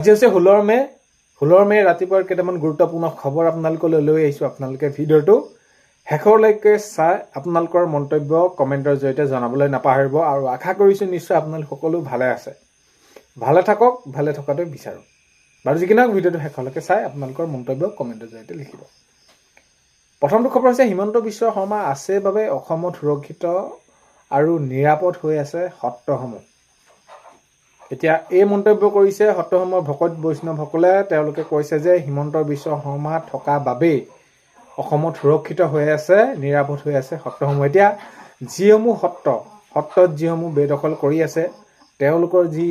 আজি হৈছে 16 মে ৰাতিপুৱাৰ কেইটামান গুৰুত্বপূৰ্ণ খবৰ আপোনালোকলৈ লৈ আহিছোঁ। আপোনালোকে ভিডিঅ'টো শেষলৈকে চাই আপোনালোকৰ মন্তব্য কমেণ্টৰ জৰিয়তে জনাবলৈ নাপাহৰিব আৰু আশা কৰিছোঁ নিশ্চয় আপোনালোক সকলো ভালে আছে। ভালে থাকক, ভালে থকাটো বিচাৰোঁ। বাৰু যি কি নহওক ভিডিঅ'টো শেষলৈকে চাই আপোনালোকৰ মন্তব্য কমেণ্টৰ জৰিয়তে লিখিব। প্ৰথমটো খবৰ হৈছে হিমন্ত বিশ্ব শৰ্মা আছে বাবে অসমত সুৰক্ষিত আৰু নিৰাপদ হৈ আছে সত্ৰসমূহ। এতিয়া এই মন্তব্য কৰিছে সত্ৰসমূহৰ ভকত বৈষ্ণৱসকলে। তেওঁলোকে কৈছে যে হিমন্ত বিশ্ব শৰ্মা থকা বাবেই অসমত সুৰক্ষিত হৈ আছে, নিৰাপদ হৈ আছে সত্ৰসমূহ। এতিয়া যিসমূহ সত্ৰত যিসমূহ বেদখল কৰি আছে, তেওঁলোকৰ যি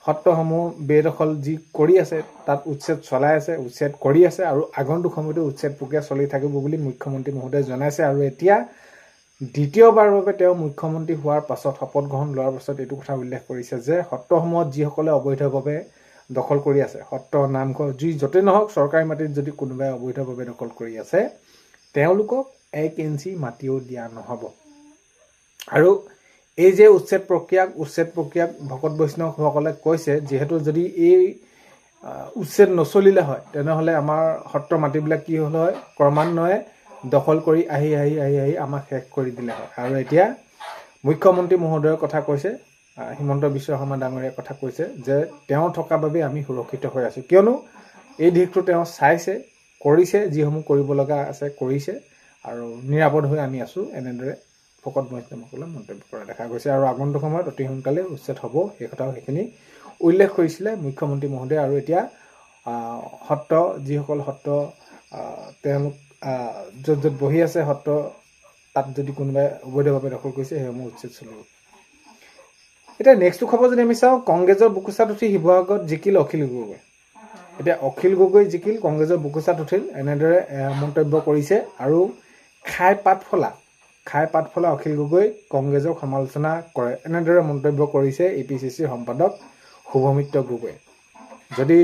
সত্ৰসমূহ বেদখল যি কৰি আছে তাত উচ্ছেদ চলাই আছে, উচ্ছেদ কৰি আছে আৰু আগন্তুক সময়তো উচ্ছেদ প্ৰক্ৰিয়া চলি থাকিব বুলি মুখ্যমন্ত্ৰী মহোদয়ে জনাইছে। আৰু এতিয়া দ্বিতীয়বাৰৰ বাবে তেওঁ মুখ্যমন্ত্ৰী হোৱাৰ পাছত শপত গ্ৰহণ লোৱাৰ পাছত এইটো কথা উল্লেখ কৰিছে যে সত্ৰসমূহত যিসকলে অবৈধভাৱে দখল কৰি আছে, সত্ৰ নামঘৰ যি য'তেই নহওক চৰকাৰী মাটিত যদি কোনোবাই অবৈধভাৱে দখল কৰি আছে তেওঁলোকক 1 ইঞ্চি মাটিও দিয়া নহ'ব। আৰু এই যে উচ্ছেদ প্ৰক্ৰিয়াক ভকত বৈষ্ণৱসকলে কৈছে যিহেতু যদি এই উচ্ছেদ নচলিলে হয় তেনেহ'লে আমাৰ সত্ৰ মাটিবিলাক কি হ'ল হয়, ক্ৰমান্বয়ে দখল কৰি আহি আমাক শেষ কৰি দিলে হয়। আৰু এতিয়া মুখ্যমন্ত্ৰী মহোদয়ৰ কথা কৈছে, হিমন্ত বিশ্ব শৰ্মা ডাঙৰীয়াৰ কথা কৈছে যে তেওঁ থকা বাবে আমি সুৰক্ষিত হৈ আছোঁ, কিয়নো এই দিশটো তেওঁ চাইছে, কৰিছে, যিসমূহ কৰিব লগা আছে কৰিছে আৰু নিৰাপদ হৈ আমি আছোঁ। এনেদৰে ভকত বৈষ্ণৱসকলে মন্তব্য কৰা দেখা গৈছে। আৰু আগন্তুক সময়ত অতি সোনকালে উচ্ছেদ হ'ব সেই কথাও সেইখিনি উল্লেখ কৰিছিলে মুখ্যমন্ত্ৰী মহোদয়ে। আৰু এতিয়া যিসকল সত্ৰ তেওঁলোক য'ত বহি আছে সত্ৰ, তাত যদি কোনোবাই অবৈধভাৱে দখল কৰিছে সেইসমূহ উচ্ছেদ চলিব। এতিয়া নেক্সটটো খবৰ যদি আমি চাওঁ, কংগ্ৰেছৰ বুকুচাত উঠি শিৱসাগৰত জিকিল অখিল গগৈ। এতিয়া অখিল গগৈ জিকিল, কংগ্ৰেছৰ বুকুচাত উঠিল, এনেদৰে মন্তব্য কৰিছে। আৰু খাই পাত ফলা অখিল গগৈ কংগ্ৰেছক সমালোচনা কৰে, এনেদৰে মন্তব্য কৰিছে APCCৰ সম্পাদক শুভমিত্ৰ গগৈ। যদি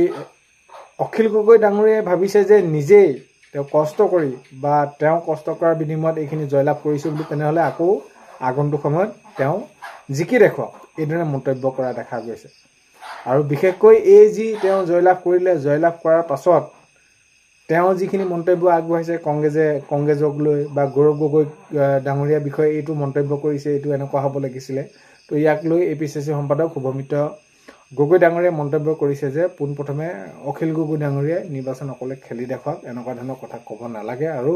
অখিল গগৈ ডাঙৰীয়াই ভাবিছে যে নিজেই তেওঁ কষ্ট কৰি বা তেওঁ কষ্ট কৰাৰ বিনিময়ত এইখিনি জয়লাভ কৰিছোঁ বুলি, তেনেহ'লে আকৌ আগন্তুক সময়ত তেওঁ জিকি দেখুৱাওক, এইদৰে মন্তব্য কৰা দেখা গৈছে। আৰু বিশেষকৈ এই যি তেওঁ জয়লাভ কৰিলে, জয়লাভ কৰাৰ পাছত তেওঁ যিখিনি মন্তব্য আগবঢ়াইছে কংগ্ৰেছক লৈ বা গৌৰৱ গগৈ ডাঙৰীয়াৰ বিষয়ে এইটো মন্তব্য কৰিছে, এইটো এনেকুৱা হ'ব লাগিছিলে। তো ইয়াক লৈ APCC সম্পাদক শুভমিত্ৰ গগৈ ডাঙৰীয়াই মন্তব্য কৰিছে যে পোনপ্ৰথমে অখিল গগৈ ডাঙৰীয়াই নিৰ্বাচন অকলে খেলি দেখুৱাওক, এনেকুৱা ধৰণৰ কথা ক'ব নালাগে। আৰু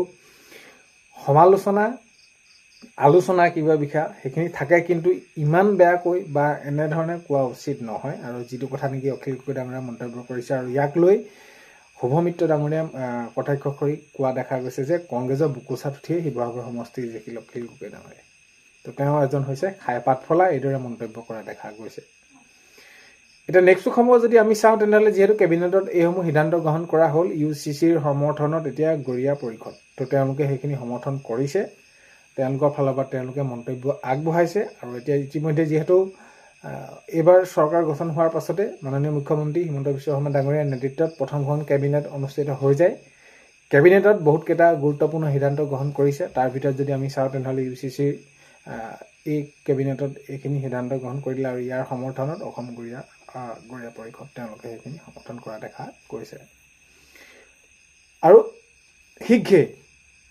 আলোচনা কিবা বিষয় সেইখিনি থাকে, কিন্তু ইমান বেয়াকৈ বা এনেধৰণে কোৱা উচিত নহয়। আৰু যিটো কথা নেকি অখিল গগৈ ডাঙৰীয়াই মন্তব্য কৰিছে, আৰু ইয়াক লৈ শুভমিত্ৰ ডাঙৰীয়াই কটাক্ষ কৰি কোৱা দেখা গৈছে যে কংগ্ৰেছৰ বুকুচাত উঠিয়ে শিৱসাগৰ সমষ্টি জিকিল অখিল গগৈ ডাঙৰীয়াই। তো তেওঁ এজন হৈছে খাই পাত ফলা, এইদৰে মন্তব্য কৰা দেখা গৈছে। এতিয়া নেক্সটটো খবৰ যদি আমি চাওঁ তেনেহ'লে যিহেতু কেবিনেটত এইসমূহ সিদ্ধান্ত গ্ৰহণ কৰা হ'ল, UCCৰ সমৰ্থনত এতিয়া গৰিয়া পৰিষদ, তো তেওঁলোকে সেইখিনি সমৰ্থন কৰিছে, তেওঁলোকৰ ফালৰ পৰা তেওঁলোকে মন্তব্য আগবঢ়াইছে। আৰু এতিয়া ইতিমধ্যে যিহেতু এইবাৰ চৰকাৰ গঠন হোৱাৰ পাছতে মাননীয় মুখ্যমন্ত্ৰী হিমন্ত বিশ্ব শৰ্মা ডাঙৰীয়াৰ নেতৃত্বত প্ৰথমখন কেবিনেট অনুষ্ঠিত হৈ যায়। কেবিনেটত বহুতকেইটা গুৰুত্বপূৰ্ণ সিদ্ধান্ত গ্ৰহণ কৰিছে। তাৰ ভিতৰত যদি আমি চাওঁ তেনেহ'লে UCCৰ এই কেবিনেটত এইখিনি সিদ্ধান্ত গ্ৰহণ কৰিলে, আৰু ইয়াৰ সমৰ্থনত অসম গৰিয়া পৰিষদ তেওঁলোকে সেইখিনি সমৰ্থন কৰা দেখা গৈছে। আৰু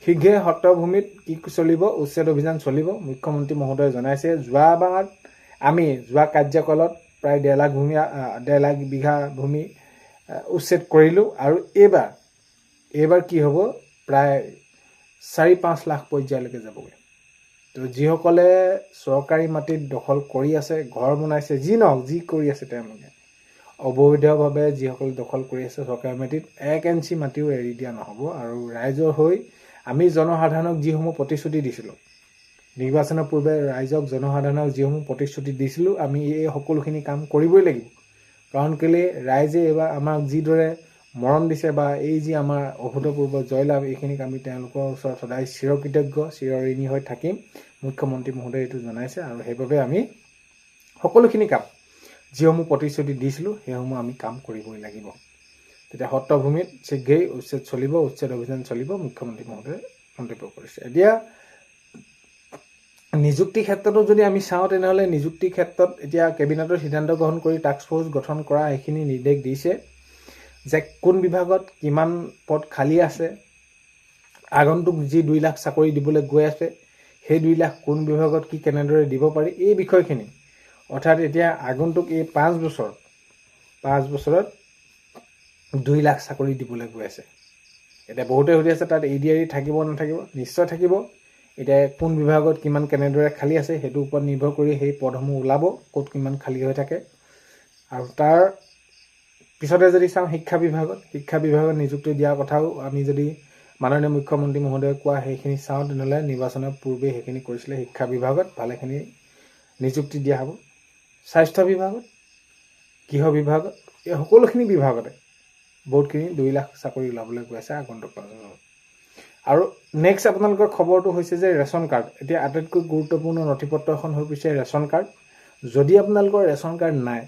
শীঘ্ৰে সত্ৰভূমিত কি চলিব, উচ্ছেদ অভিযান চলিব, মুখ্যমন্ত্ৰী মহোদয়ে জনাইছে। যোৱা কাৰ্যকালত প্ৰায় 1.5 লাখ বিঘা ভূমি উচ্ছেদ কৰিলোঁ, আৰু এইবাৰ কি হ'ব, প্ৰায় 4-5 লাখ পৰ্যায়লৈকে যাবগৈ। তো যিসকলে চৰকাৰী মাটিত দখল কৰি আছে, ঘৰ বনাইছে, যি কৰি আছে, তেওঁলোকে অবৈধভাৱে যিসকলে দখল কৰি আছে চৰকাৰী মাটিত 1 ইঞ্চি মাটিও এৰি দিয়া নহ'ব। আৰু ৰাইজৰ হৈ আমি জনসাধাৰণক যিসমূহ প্ৰতিশ্ৰুতি দিছিলোঁ, নিৰ্বাচনৰ পূৰ্বে জনসাধাৰণক যিসমূহ প্ৰতিশ্ৰুতি দিছিলোঁ, আমি এই সকলোখিনি কাম কৰিবই লাগিব। কাৰণ কেলৈ ৰাইজে এইবাৰ আমাক যিদৰে মৰম দিছে বা এই যি আমাৰ অভূতপূৰ্ব জয়লাভ, এইখিনিক আমি তেওঁলোকৰ ওচৰত সদায় চিৰকৃতজ্ঞ, চিৰঋণী হৈ থাকিম। মুখ্যমন্ত্ৰী মহোদয়ে এইটো জনাইছে। আৰু সেইবাবে আমি সকলোখিনি কাম যিসমূহ প্ৰতিশ্ৰুতি দিছিলোঁ সেইসমূহ আমি কাম কৰিবই লাগিব। তেতিয়া সত্ৰভূমিত শীঘ্ৰেই উচ্ছেদ অভিযান চলিব, মুখ্যমন্ত্ৰী মহোদয়ে মন্তব্য কৰিছে। এতিয়া নিযুক্তি ক্ষেত্ৰতো যদি আমি চাওঁ তেনেহ'লে নিযুক্তিৰ ক্ষেত্ৰত এতিয়া কেবিনেটৰ সিদ্ধান্ত গ্ৰহণ কৰি টাস্ক ফ'ৰ্চ গঠন কৰা এইখিনি নিৰ্দেশ দিছে। যে কোন বিভাগত কিমান পদ খালী আছে, আগন্তুক যি 2 লাখ চাকৰি দিবলৈ গৈ আছে সেই 2 লাখ কোন বিভাগত কি কেনেদৰে দিব পাৰি এই বিষয়খিনি, অৰ্থাৎ এতিয়া আগন্তুক এই 5 বছৰত 2 লাখ চাকৰি দিবলৈ গৈ আছে। এতিয়া বহুতে সুধি আছে তাত ADRE থাকিব নাথাকিব, নিশ্চয় থাকিব। এতিয়া কোন বিভাগত কিমান কেনেদৰে খালী আছে সেইটোৰ ওপৰত নিৰ্ভৰ কৰি সেই পদসমূহ ওলাব, ক'ত কিমান খালী হৈ থাকে। আৰু তাৰ পিছতে যদি চাওঁ শিক্ষা বিভাগত নিযুক্তি দিয়াৰ কথাও আমি যদি মাননীয় মুখ্যমন্ত্ৰী মহোদয়ে কোৱা সেইখিনি চাওঁ, তেনেহ'লে নিৰ্বাচনৰ পূৰ্বে সেইখিনি কৰিছিলে। শিক্ষা বিভাগত ভালেখিনি নিযুক্তি দিয়া হ'ব। স্বাস্থ্য বিভাগত, গৃহ বিভাগত, এই সকলোখিনি বিভাগতে বহুতখিনি 2 লাখ চাকৰি ওলাবলৈ গৈ আছে আগন্তুক 5 বছৰত। আৰু নেক্সট আপোনালোকৰ খবৰটো হৈছে যে ৰেচন কাৰ্ড। এতিয়া আটাইতকৈ গুৰুত্বপূৰ্ণ নথিপত্ৰ এখন হৈ পৰিছে ৰেচন কাৰ্ড। যদি আপোনালোকৰ ৰেচন কাৰ্ড নাই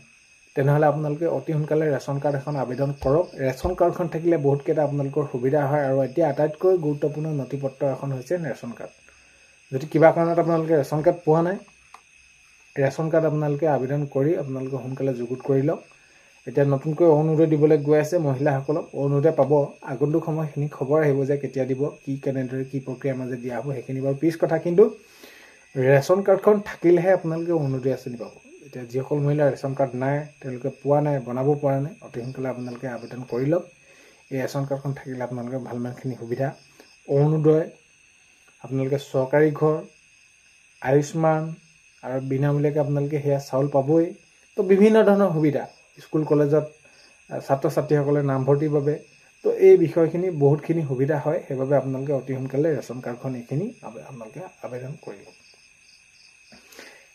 তেনেহ'লে আপোনালোকে অতি সোনকালে ৰেচন কাৰ্ড এখন আবেদন কৰক। ৰেচন কাৰ্ডখন থাকিলে বহুতকেইটা আপোনালোকৰ সুবিধা হয়। আৰু এতিয়া আটাইতকৈ গুৰুত্বপূৰ্ণ নথিপত্ৰ এখন হৈছে ৰেচন কাৰ্ড। যদি কিবা কাৰণত আপোনালোকে ৰেচন কাৰ্ড পোৱা নাই, ৰেচন কাৰ্ড আপোনালোকে আবেদন কৰি আপোনালোকে সোনকালে যুগুত কৰি লওক। এতিয়া নতুনকৈ অৰুণোদয় দিবলৈ গৈ আছে মহিলাসকলক, অৰুণোদয় পাব। আগন্তুক সময়খিনি খবৰ আহিব যে কেতিয়া দিব, কি কেনেদৰে কি প্ৰক্ৰিয়াৰ মাজে দিয়া হ'ব, সেইখিনি বাৰু পিছ কথা। কিন্তু ৰেচন কাৰ্ডখন থাকিলেহে আপোনালোকে অৰুণোদয় আঁচনি পাব। এতিয়া যিসকল মহিলাৰ ৰেচন কাৰ্ড নাই, তেওঁলোকে পোৱা নাই, বনাব পৰা নাই, অতি সোনকালে আপোনালোকে আবেদন কৰি লওক। এই ৰেচন কাৰ্ডখন থাকিলে আপোনালোকে ভালমানখিনি সুবিধা, অৰুণোদয়, আপোনালোকে চৰকাৰী ঘৰ, আয়ুষ্মান আৰু বিনামূলীয়াকৈ আপোনালোকে সেয়া চাউল পাবই। তো বিভিন্ন ধৰণৰ সুবিধা, স্কুল কলেজত ছাত্ৰ ছাত্ৰীসকলে নামভৰ্তিৰ বাবে, তো এই বিষয়খিনি বহুতখিনি সুবিধা হয়। সেইবাবে আপোনালোকে অতি সোনকালে ৰেচন কাৰ্ডখন এইখিনি আপোনালোকে আবেদন কৰি লওক।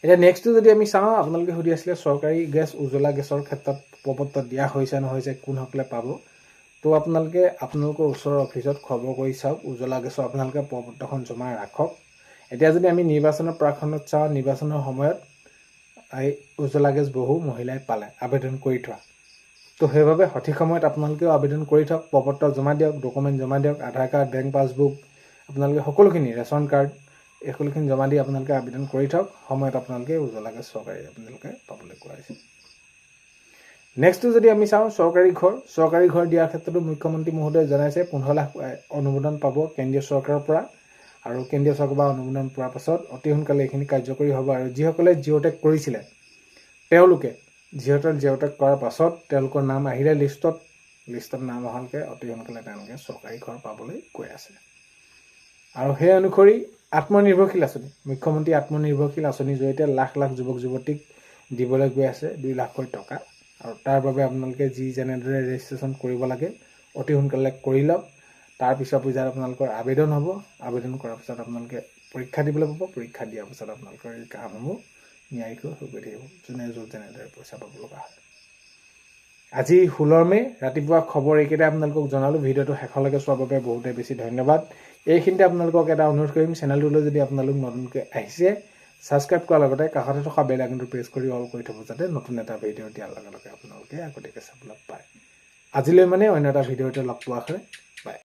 এতিয়া নেক্সটটো যদি আমি চাওঁ, আপোনালোকে সুধি আছিলে চৰকাৰী গেছ, উজ্জ্বলা গেছৰ ক্ষেত্ৰত প্ৰপত্ৰ দিয়া হৈছে নহৈছে, কোনসকলে পাব। তো আপোনালোকে আপোনালোকৰ ওচৰৰ অফিচত খবৰ কৰি চাওক, উজ্জ্বলা গেছৰ আপোনালোকে প্ৰপত্ৰখন জমা ৰাখক। এতিয়া যদি আমি নিৰ্বাচনৰ প্ৰাকখনত চাওঁ, নিৰ্বাচনৰ সময়ত এই উজ্জ্বলা গেছ বহু মহিলাই পালে আবেদন কৰি থোৱা। তো সেইবাবে সঠিক সময়ত আপোনালোকেও আবেদন কৰি থওক, প্ৰপত্ৰ জমা দিয়ক, ডকুমেণ্ট জমা দিয়ক, আধাৰ কাৰ্ড, বেংক পাছবুক, আপোনালোকে সকলোখিনি, ৰেচন কাৰ্ড, এই সকলোখিনি জমা দি আপোনালোকে আবেদন কৰি থওক। সময়ত আপোনালোকে উজ্জ্বলা গেছ চৰকাৰী আপোনালোকে পাবলৈ গৈ আছে। নেক্সটটো যদি আমি চাওঁ চৰকাৰী ঘৰ দিয়াৰ ক্ষেত্ৰতো মুখ্যমন্ত্ৰী মহোদয়ে জনাইছে 15 লাখ অনুমোদন পাব কেন্দ্ৰীয় চৰকাৰৰ পৰা। আৰু কেন্দ্ৰীয় চৰকাৰৰ পৰা অনুমোদন পোৱাৰ পাছত অতি সোনকালে এইখিনি কাৰ্যকৰী হ'ব। আৰু যিসকলে জিঅ'টেক কৰিছিলে তেওঁলোকে জিঅ'টেক কৰাৰ পাছত তেওঁলোকৰ নাম আহিলে লিষ্টত নাম অহালৈকে অতি সোনকালে তেওঁলোকে চৰকাৰী ঘৰ পাবলৈ গৈ আছে। আৰু সেই অনুসৰি আত্মনিৰ্ভৰশীল আঁচনি, মুখ্যমন্ত্ৰী আত্মনিৰ্ভৰশীল আঁচনিৰ জৰিয়তে লাখ লাখ যুৱক যুৱতীক দিবলৈ গৈ আছে 2 লাখকৈ টকা। আৰু তাৰ বাবে আপোনালোকে যি যেনেদৰে ৰেজিষ্ট্ৰেশ্যন কৰিব লাগে অতি সোনকালে কৰি লওক। তাৰপিছত পৰ্যায়ত আপোনালোকৰ আবেদন হ'ব। আবেদন কৰাৰ পিছত আপোনালোকে পৰীক্ষা দিবলৈ পাব। পৰীক্ষা দিয়াৰ পিছত আপোনালোকৰ এই কামসমূহ নিয়াৰিকৈ হৈ গৈ থাকিব, যোনে য'ত যেনেদৰে পইচা পাব লগা হয়। আজি 16 মে' ৰাতিপুৱা খবৰ এইকেইটা আপোনালোকক জনালোঁ। ভিডিঅ'টো শেষলৈকে চোৱাৰ বাবে বহুতে বেছি ধন্যবাদ। এইখিনিতে আপোনালোকক এটা অনুৰোধ কৰিম, চেনেলটোলৈ যদি আপোনালোক নতুনকৈ আহিছে ছাবস্ক্ৰাইব কৰাৰ লগতে কাষতে থকা বেল আইকনটো প্ৰেছ কৰি অল কৰি থ'ব, যাতে নতুন এটা ভিডিঅ' দিয়াৰ লগে লগে আপোনালোকে আগতীয়াকৈ চাবলৈ পায়। আজিলৈ মানে অন্য এটা ভিডিঅ'তে লগ পোৱা হয়। বাই।